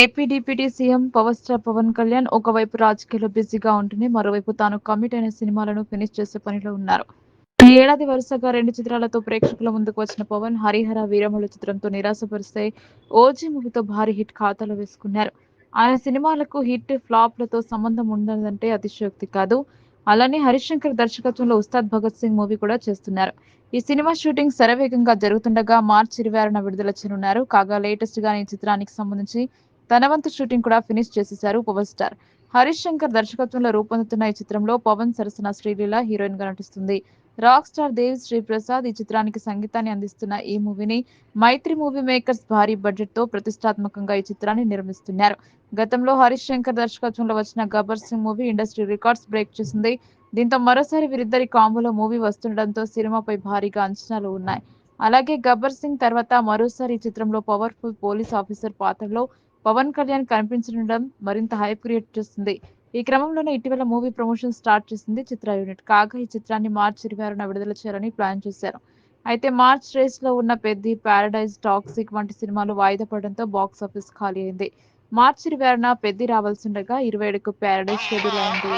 AP deputy CM power star Pawan Kalyan ఒకవైపు రాజకీయాల్లో బిజీగా ఉంటూనే మరోవైపు తాను కమిట్ అయిన సినిమాలను ఫినిష్ చేసే పనిలో ఉన్నారు. ఈ ఏడాది వరుసగా 2 చిత్రాలతో ప్రేక్షకుల ముందుకు వచ్చిన పవన్ హరిహర వీరమల్లు చిత్రంతో నిరాశపరిస్తే ఓజీ మూవీతో భారీ హిట్ ఖాతాలో వేసుకున్నారు. ఆయన సినిమాలకు హిట్ ఫ్లాప్లతో సంబంధం ఉండదంటే అతిశయోక్తి కాదు. అలానే హరిశంకర్ దర్శకత్వంలో ఉస్తాద్ భగత్ సింగ్ మూవీ కూడా చేస్తున్నారు. ఈ సినిమా షూటింగ్ శరవేగంగా జరుగుతుండగా మార్చి 26న విడుదల చేయనున్నారు. కాగా లేటెస్ట్ గా ఈ చిత్రానికి సంబంధించి తన వంతు షూటింగ్ కూడా ఫినిష్ చేసేశారు పవర్ స్టార్. హరీష్ శంకర్ దర్శకత్వంలో రూపొందుతున్న ఈ చిత్రంలో పవన్ సరసన శ్రీలీల హీరోయిన్ గా నటిస్తుంది. రాక్ స్టార్ దేవి శ్రీ ప్రసాద్ ఈ చిత్రానికి సంగీతాన్ని అందిస్తున్న ఈ మూవీని మైత్రి మూవీ మేకర్స్ భారీ బడ్జెట్ తో ప్రతిష్టాత్మకంగా ఈ చిత్రాన్ని నిర్మిస్తున్నారు. గతంలో హరీష్ శంకర్ దర్శకత్వంలో వచ్చిన Gabbar Singh movie industry records break చేసింది. దీంతో మరోసారి వీరిద్దరి కాంబోలో మూవీ వస్తుండటంతో సినిమాపై భారీగా అంచనాలు ఉన్నాయి. అలాగే గబ్బర్ సింగ్ తర్వాత మరోసారి ఈ చిత్రంలో పవర్ఫుల్ పోలీస్ ఆఫీసర్ పాత్రలో పవన్ కళ్యాణ్ కనిపించడం మరింత హైప్ క్రియేట్ చేస్తుంది. ఈ క్రమంలోనే ఇటీవల మూవీ ప్రమోషన్ స్టార్ట్ చేసింది చిత్ర యూనిట్. కాగా ఈ చిత్రాన్ని మార్చి 26న విడుదల చేయాలని ప్లాన్ చేశారు. అయితే మార్చ్ రేస్ లో ఉన్న పెద్ది, పారడైజ్, టాక్సిక్ వంటి సినిమాలు వాయిదా పడడంతో బాక్సాఫీస్ ఖాళీ అయింది. మార్చి 26న పెద్ది రావాల్సిండగా 27కు పారడైజ్ షెడ్యూల్ అయింది.